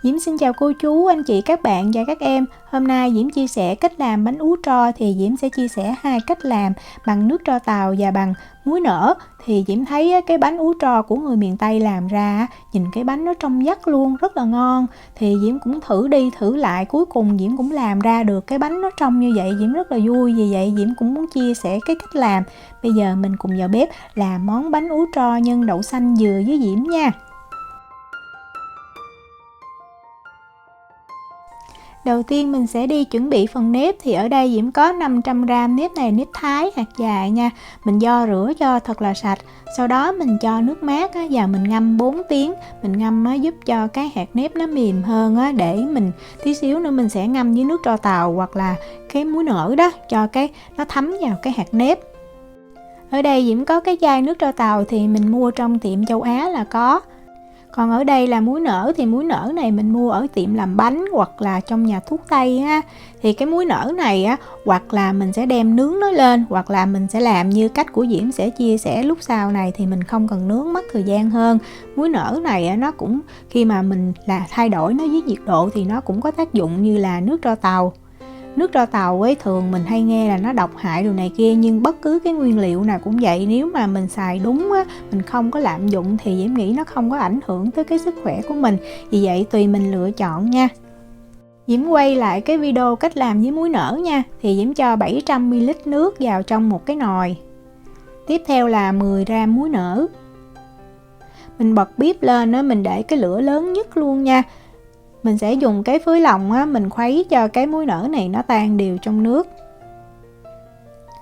Diễm xin chào cô chú, anh chị, các bạn và các em. Hôm nay Diễm chia sẻ cách làm bánh ú tro. Thì Diễm sẽ chia sẻ hai cách làm bằng nước tro tàu và bằng muối nở. Thì Diễm thấy cái bánh ú tro của người miền Tây làm ra, nhìn cái bánh nó trong vắt luôn, rất là ngon. Thì Diễm cũng thử đi thử lại, cuối cùng Diễm cũng làm ra được cái bánh nó trong như vậy. Diễm rất là vui, vì vậy Diễm cũng muốn chia sẻ cái cách làm. Bây giờ mình cùng vào bếp làm món bánh ú tro nhân đậu xanh dừa với Diễm nha. Đầu tiên mình sẽ đi chuẩn bị phần nếp. Thì ở đây Diễm có 500g nếp này, nếp Thái hạt dài nha. Mình vo rửa cho thật là sạch. Sau đó mình cho nước mát vào mình ngâm 4 tiếng. Mình ngâm giúp cho cái hạt nếp nó mềm hơn. Để mình tí xíu nữa mình sẽ ngâm với nước tro tàu hoặc là cái muối nở đó, cho cái nó thấm vào cái hạt nếp. Ở đây Diễm có cái chai nước tro tàu thì mình mua trong tiệm châu Á là có. Còn ở đây là muối nở, thì muối nở này mình mua ở tiệm làm bánh hoặc là trong nhà thuốc Tây ha. Thì cái muối nở này hoặc là mình sẽ đem nướng nó lên, hoặc là mình sẽ làm như cách của Diễm sẽ chia sẻ lúc sau này, thì mình không cần nướng, mất thời gian hơn. Muối nở này nó cũng khi mà mình thay đổi nó với nhiệt độ thì nó cũng có tác dụng như là nước tro tàu. Nước tro tàu thường mình hay nghe là nó độc hại đồ này kia, nhưng bất cứ cái nguyên liệu nào cũng vậy, nếu mà mình xài đúng mình không có lạm dụng thì Diễm nghĩ nó không có ảnh hưởng tới cái sức khỏe của mình. Vì vậy tùy mình lựa chọn nha. Diễm quay lại cái video cách làm với muối nở nha. Thì Diễm cho 700ml nước vào trong một cái nồi. Tiếp theo là 10g muối nở. Mình bật bếp lên mình để cái lửa lớn nhất luôn nha. Mình sẽ dùng cái phới lòng mình khuấy cho cái muối nở này nó tan đều trong nước.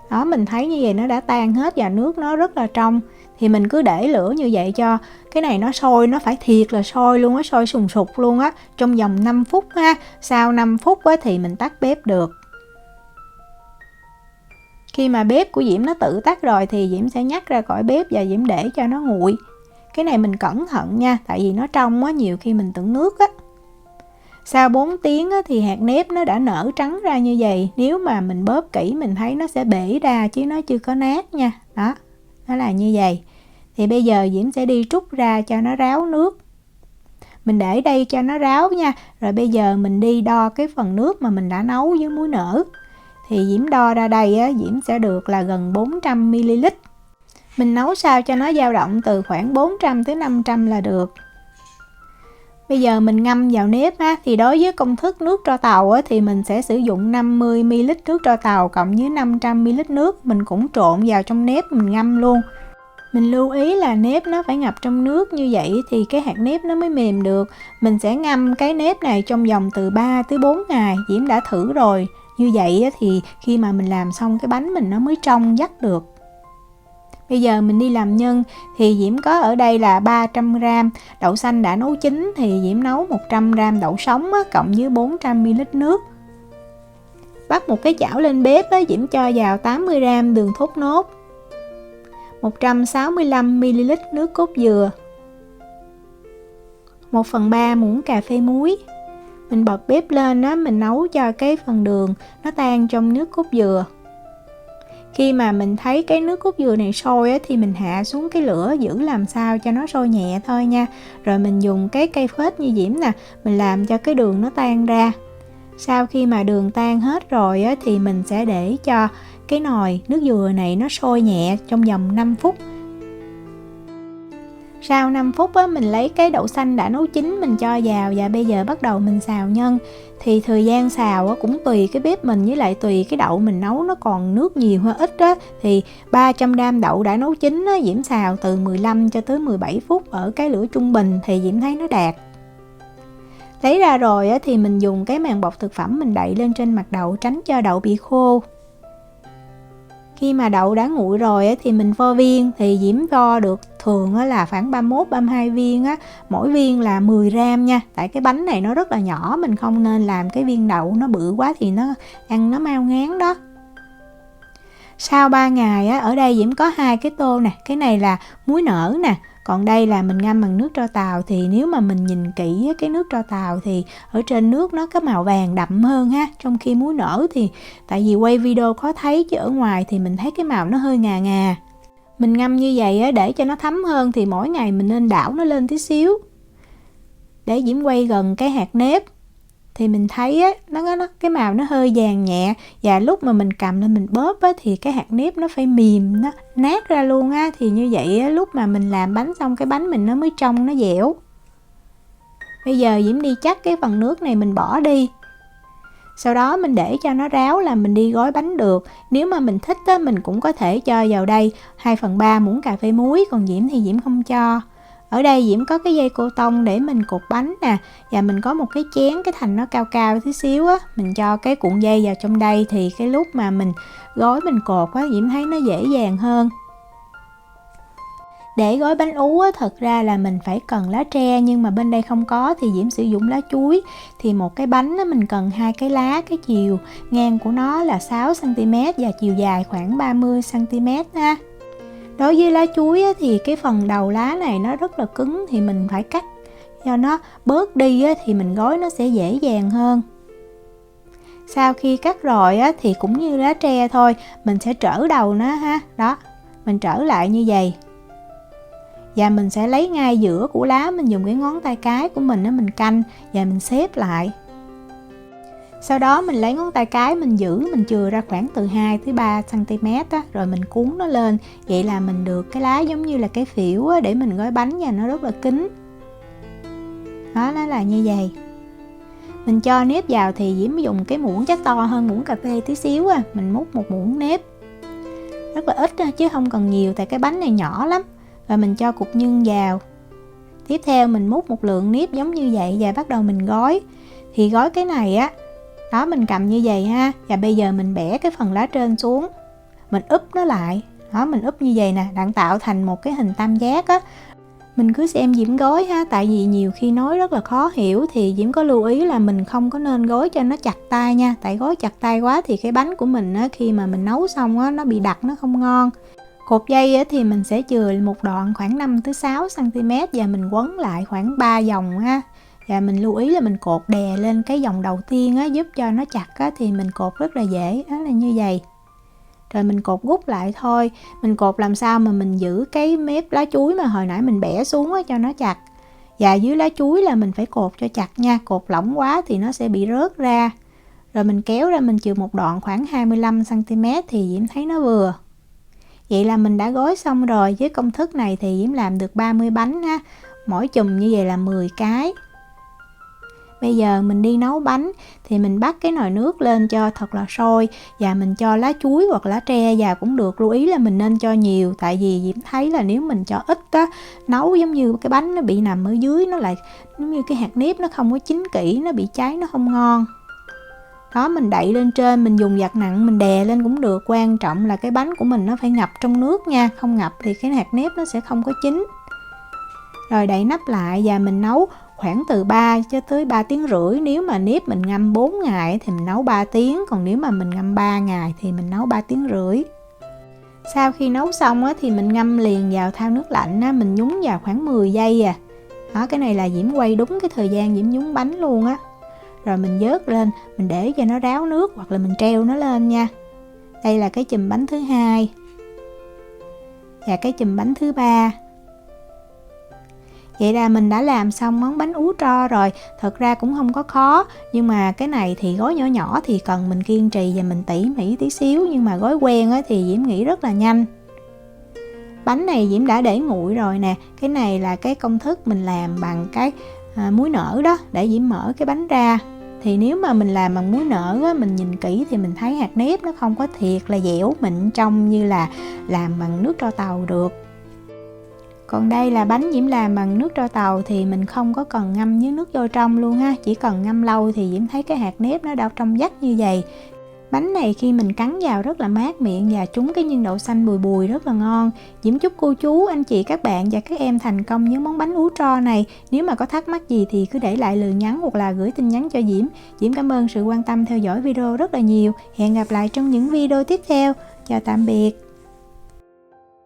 Đó, mình thấy như vậy nó đã tan hết và nước nó rất là trong. Thì mình cứ để lửa như vậy cho cái này nó sôi, nó phải thiệt là sôi luôn á, sôi sùng sục luôn á, trong vòng 5 phút ha. Sau 5 phút thì mình tắt bếp được. Khi mà bếp của Diễm nó tự tắt rồi thì Diễm sẽ nhắc ra khỏi bếp và Diễm để cho nó nguội. Cái này mình cẩn thận nha, tại vì nó trong nhiều khi mình tưởng nước á. Sau 4 tiếng thì hạt nếp nó đã nở trắng ra như vậy. Nếu mà mình bóp kỹ mình thấy nó sẽ bể ra chứ nó chưa có nát nha. Đó, nó là như vậy. Thì bây giờ Diễm sẽ đi trút ra cho nó ráo nước. Mình để đây cho nó ráo nha. Rồi bây giờ mình đi đo cái phần nước mà mình đã nấu với muối nở. Thì Diễm đo ra đây Diễm sẽ được là gần 400ml. Mình nấu sao cho nó dao động từ khoảng 400 tới 500 là được. Bây giờ mình ngâm vào nếp thì đối với công thức nước tro tàu thì mình sẽ sử dụng 50ml nước tro tàu cộng với 500ml nước. Mình cũng trộn vào trong nếp mình ngâm luôn. Mình lưu ý là nếp nó phải ngập trong nước, như vậy thì cái hạt nếp nó mới mềm được. Mình sẽ ngâm cái nếp này trong vòng từ 3 tới 4 ngày. Diễm đã thử rồi. Như vậy thì khi mà mình làm xong cái bánh mình nó mới trong vắt được. Bây giờ mình đi làm nhân. Thì Diễm có ở đây là 300g đậu xanh đã nấu chín. Thì Diễm nấu 100g đậu sống cộng với 400ml nước. Bắt một cái chảo lên bếp Diễm cho vào 80g đường thốt nốt, 165ml nước cốt dừa, 1/3 muỗng cà phê muối. Mình bật bếp lên mình nấu cho cái phần đường nó tan trong nước cốt dừa. Khi mà mình thấy cái nước cốt dừa này sôi thì mình hạ xuống cái lửa, giữ làm sao cho nó sôi nhẹ thôi nha. Rồi mình dùng cái cây phết như Diễm nè, mình làm cho cái đường nó tan ra. Sau khi mà đường tan hết rồi thì mình sẽ để cho cái nồi nước dừa này nó sôi nhẹ trong vòng 5 phút. Sau 5 phút mình lấy cái đậu xanh đã nấu chín mình cho vào và bây giờ bắt đầu mình xào nhân. Thì thời gian xào cũng tùy cái bếp mình với lại tùy cái đậu mình nấu nó còn nước nhiều hay ít Thì 300g đậu đã nấu chín Diễm xào từ 15 cho tới 17 phút ở cái lửa trung bình thì Diễm thấy nó đạt. Lấy ra rồi thì mình dùng cái màng bọc thực phẩm mình đậy lên trên mặt đậu tránh cho đậu bị khô. Khi mà đậu đã nguội rồi thì mình vo viên. Thì Diễm vo được thường là khoảng 31-32 viên mỗi viên là 10g nha. Tại cái bánh này nó rất là nhỏ, mình không nên làm cái viên đậu nó bự quá thì nó ăn nó mau ngán đó. Sau 3 ngày ở đây Diễm có 2 cái tô nè. Cái này là muối nở nè, còn đây là mình ngâm bằng nước tro tàu. Thì nếu mà mình nhìn kỹ cái nước tro tàu thì ở trên nước nó có màu vàng đậm hơn ha. Trong khi muối nở thì tại vì quay video có thấy, chứ ở ngoài thì mình thấy cái màu nó hơi ngà ngà. Mình ngâm như vậy để cho nó thấm hơn thì mỗi ngày mình nên đảo nó lên tí xíu. để Diễm quay gần cái hạt nếp thì mình thấy á, cái màu nó hơi vàng nhẹ, và lúc mà mình cầm lên mình bóp á, thì cái hạt nếp nó phải mềm, nó nát ra luôn á. Thì như vậy á, lúc mà mình làm bánh xong cái bánh mình nó mới trong, nó dẻo. Bây giờ Diễm đi chắc cái phần nước này mình bỏ đi. Sau đó mình để cho nó ráo là mình đi gói bánh được. Nếu mà mình thích á, mình cũng có thể cho vào đây 2/3 muỗng cà phê muối, còn Diễm thì Diễm không cho. Ở đây Diễm có cái dây cô tông để mình cột bánh nè, và mình có một cái chén cái thành nó cao cao tí xíu á, mình cho cái cuộn dây vào trong đây thì cái lúc mà mình gói mình cột á, Diễm thấy nó dễ dàng hơn. Để gói bánh ú á, thật ra là mình phải cần lá tre, nhưng mà bên đây không có thì Diễm sử dụng lá chuối. Thì một cái bánh á, mình cần 2 cái lá, cái chiều ngang của nó là 6 cm và chiều dài khoảng 30 cm ha. Đối với lá chuối á, thì cái phần đầu lá này nó rất là cứng, thì mình phải cắt cho nó bớt đi á, thì mình gói nó sẽ dễ dàng hơn. Sau khi cắt rồi á, thì cũng như lá tre thôi, mình sẽ trở đầu nó ha. Đó, mình trở lại như vậy. Và mình sẽ lấy ngay giữa của lá, mình dùng cái ngón tay cái của mình á, mình canh và mình xếp lại. Sau đó mình lấy ngón tay cái mình giữ, mình chừa ra khoảng từ 2 tới 3 cm á, rồi mình cuốn nó lên. Vậy là mình được cái lá giống như là cái phễu á, để mình gói bánh và nó rất là kín. Đó, nó là như vậy. Mình cho nếp vào thì Diễm dùng cái muỗng chắc to hơn muỗng cà phê tí xíu à. Mình múc một muỗng nếp, rất là ít chứ không cần nhiều, tại cái bánh này nhỏ lắm. Rồi mình cho cục nhân vào. Tiếp theo mình múc một lượng nếp giống như vậy và bắt đầu mình gói. Thì gói cái này á, đó mình cầm như vậy ha. Và bây giờ mình bẻ cái phần lá trên xuống, mình úp nó lại. Đó, mình úp như vậy nè, đặng tạo thành một cái hình tam giác á. Mình cứ xem Diễm gói ha, tại vì nhiều khi nói rất là khó hiểu thì Diễm có lưu ý là mình không có nên gói cho nó chặt tay nha. Tại gói chặt tay quá thì cái bánh của mình á, khi mà mình nấu xong á, nó bị đặc, nó không ngon. Cột dây á, thì mình sẽ chừa một đoạn khoảng 5 tới 6 cm và mình quấn lại khoảng 3 vòng ha. Và mình lưu ý là mình cột đè lên cái vòng đầu tiên á, giúp cho nó chặt á, thì mình cột rất là dễ, đó là như vậy. Rồi mình cột gút lại thôi. Mình cột làm sao mà mình giữ cái mép lá chuối mà hồi nãy mình bẻ xuống á, cho nó chặt. Và dưới lá chuối là mình phải cột cho chặt nha. Cột lỏng quá thì nó sẽ bị rớt ra. Rồi mình kéo ra mình chừa một đoạn khoảng 25 cm thì Diễm thấy nó vừa. Vậy là mình đã gói xong rồi. Với công thức này thì Diễm làm được 30 bánh ha. Mỗi chùm như vậy là 10 cái. Bây giờ mình đi nấu bánh thì mình bắt cái nồi nước lên cho thật là sôi và mình cho lá chuối hoặc lá tre vào cũng được. Lưu ý là mình nên cho nhiều, tại vì Diễm thấy là nếu mình cho ít á, nấu giống như cái bánh nó bị nằm ở dưới, nó lại giống như cái hạt nếp nó không có chín kỹ, nó bị cháy, nó không ngon. Đó, mình đậy lên trên, mình dùng vật nặng mình đè lên cũng được. Quan trọng là cái bánh của mình nó phải ngập trong nước nha, không ngập thì cái hạt nếp nó sẽ không có chín. Rồi đậy nắp lại và mình nấu khoảng từ 3 cho tới 3 tiếng rưỡi. Nếu mà nếp mình ngâm 4 ngày thì mình nấu 3 tiếng, còn nếu mà mình ngâm 3 ngày thì mình nấu 3 tiếng rưỡi. Sau khi nấu xong á, thì mình ngâm liền vào thau nước lạnh á, mình nhúng vào khoảng 10 giây à. Đó, cái này là Diễm quay đúng cái thời gian Diễm nhúng bánh luôn á. Rồi mình vớt lên, mình để cho nó ráo nước hoặc là mình treo nó lên nha. Đây là cái chùm bánh thứ hai và cái chùm bánh thứ ba. Vậy là mình đã làm xong món bánh ú tro rồi. Thật ra cũng không có khó, nhưng mà cái này thì gói nhỏ nhỏ thì cần mình kiên trì và mình tỉ mỉ tí xíu. Nhưng mà gói quen á, thì Diễm nghĩ rất là nhanh. Bánh này Diễm đã để nguội rồi nè. Cái này là cái công thức mình làm bằng cái muối nở đó, để Diễm mở cái bánh ra. Thì nếu mà mình làm bằng muối nở á, mình nhìn kỹ thì mình thấy hạt nếp nó không có thiệt là dẻo mịn trong như là làm bằng nước tro tàu được. Còn đây là bánh Diễm làm bằng nước tro tàu thì mình không có cần ngâm với nước vô trong luôn ha. Chỉ cần ngâm lâu thì Diễm thấy cái hạt nếp nó đau trong vắt như vậy. Bánh này khi mình cắn vào rất là mát miệng và trúng cái nhân đậu xanh bùi bùi rất là ngon. Diễm chúc cô chú, anh chị, các bạn và các em thành công với món bánh ú tro này. Nếu mà có thắc mắc gì thì cứ để lại lời nhắn hoặc là gửi tin nhắn cho Diễm. Diễm cảm ơn sự quan tâm theo dõi video rất là nhiều. Hẹn gặp lại trong những video tiếp theo. Chào tạm biệt.